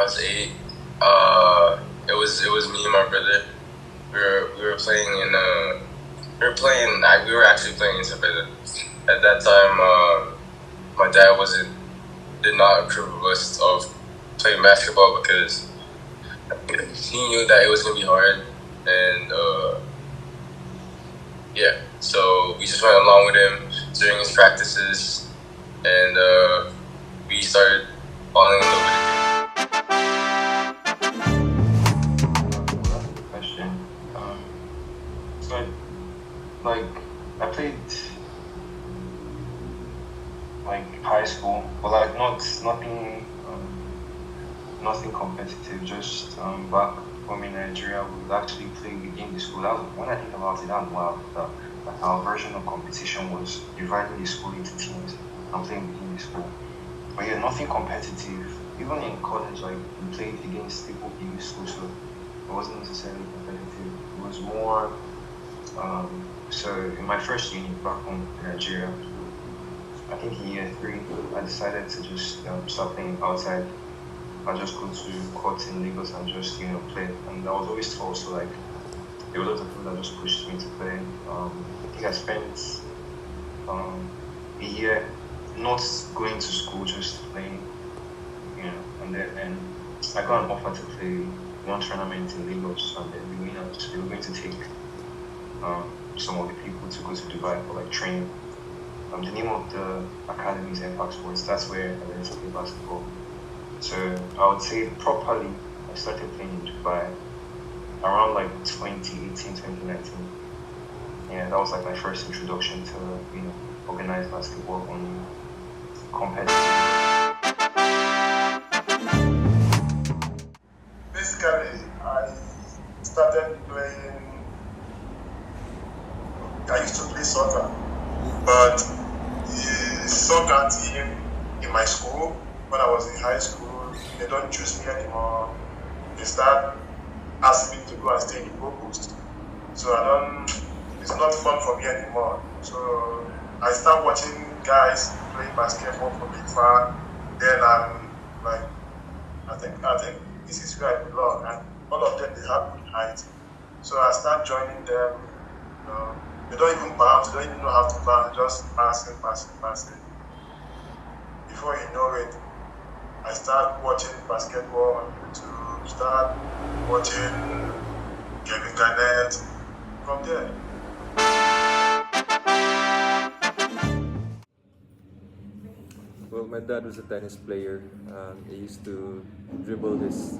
was 8, it was me and my brother. We were playing in we were actually playing in Sabela. At that time, my dad did not approve of us of playing basketball because he knew that it was gonna be hard, and so we just went along with him during his practices, and we started falling in love with the game. Question. So, like, I played like high school, but like nothing competitive. Just back home in Nigeria, we would actually play within the school. That was, when I think about it, that's wild. Like our version of competition was dividing the school into teams and playing within the school. But yeah, nothing competitive. Even in college, like we played against people in the school, so it wasn't necessarily competitive. It was more. So in my first year back home in Nigeria, I think in year 3, I decided to just start playing outside. I just go to courts in Lagos and just play. And I was always told, so like there were lots of people that just pushed me to play. I think I spent a year not going to school, just playing, and then I got an offer to play one tournament in Lagos, and then the winners, they were going to take some of the people to go to Dubai for like training. The name of the academy is Impact Sports. That's where I learned to play basketball. So I would say properly, I started playing in Dubai around like 2018, 2019. Yeah, that was like my first introduction to organized basketball on competitive. Basically, I started playing. I used to play soccer, but the soccer team in my school, when I was in high school, they don't choose me anymore. They start asking me to go and stay in the goal post. So it's not fun for me anymore. So I start watching guys playing basketball from afar. Then I'm like, I think this is where I belong. And all of them, they have good height. So I start joining them. They don't even bounce, they don't even know how to bounce, just passing. Before you know it, I start watching basketball on YouTube, start watching Kevin Garnett. From there. Well, my dad was a tennis player. He used to dribble his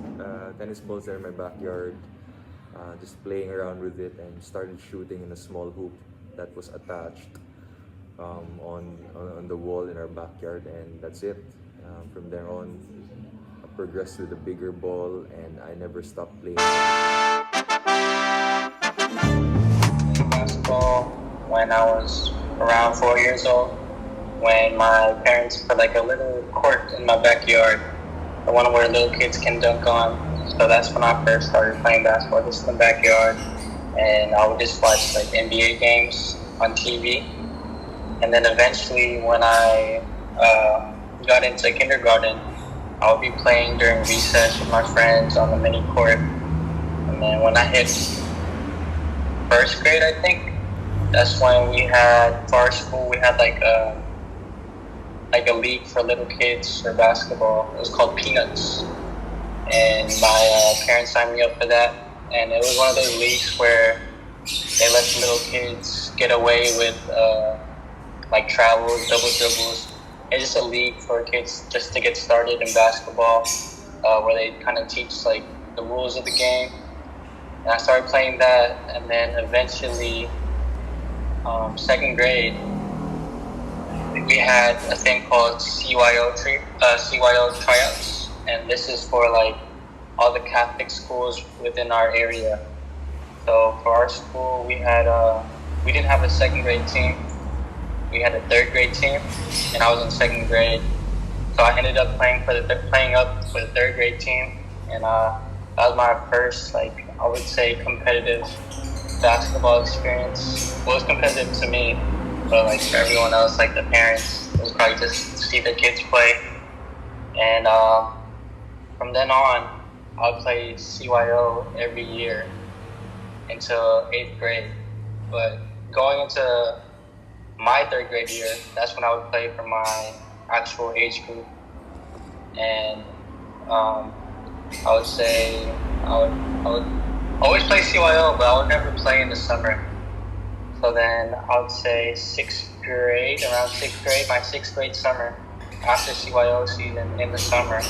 tennis balls there in my backyard, just playing around with it, and started shooting in a small hoop that was attached on the wall in our backyard, and that's it. From there on, I progressed with a bigger ball, and I never stopped playing. Basketball when I was around 4 years old, when my parents put like a little court in my backyard, the one where little kids can dunk on. So that's when I first started playing basketball, just in the backyard, and I would just watch like NBA games on TV. And then eventually, when I got into kindergarten, I would be playing during recess with my friends on the mini court. And then when I hit first grade, I think, that's when we had, for our school, we had like a league for little kids for basketball. It was called Peanuts. And my parents signed me up for that. And it was one of those leagues where they let the little kids get away with like travels, double dribbles. It's just a league for kids just to get started in basketball, where they kind of teach like the rules of the game. And I started playing that, and then eventually, second grade, we had a thing called CYO tryouts, and this is for like all the Catholic schools within our area. So for our school, we didn't have a second grade team. We had a third grade team, and I was in second grade. So I ended up playing up for the third grade team, and that was my first, like, I would say, competitive basketball experience. Well, it was competitive to me, but like for everyone else, like the parents, it was probably just to see the kids play. And from then on, I would play CYO every year until 8th grade. But going into my 3rd grade year, that's when I would play for my actual age group. And I would say I would always play CYO, but I would never play in the summer. So then I would say 6th grade, around 6th grade, my 6th grade summer, after CYO season in the summer,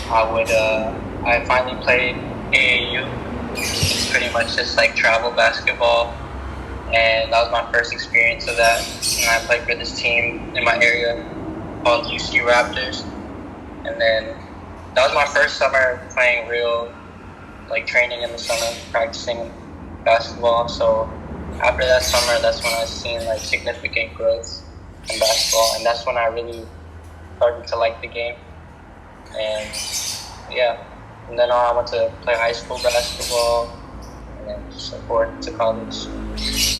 I finally played AAU. It's pretty much just like travel basketball, and that was my first experience of that. And I played for this team in my area called UC Raptors, and then that was my first summer playing real, like training in the summer, practicing basketball. So after that summer, that's when I seen like significant growth in basketball, and that's when I really started to like the game. And yeah, from then on, I went to play high school basketball, and then so forth to college.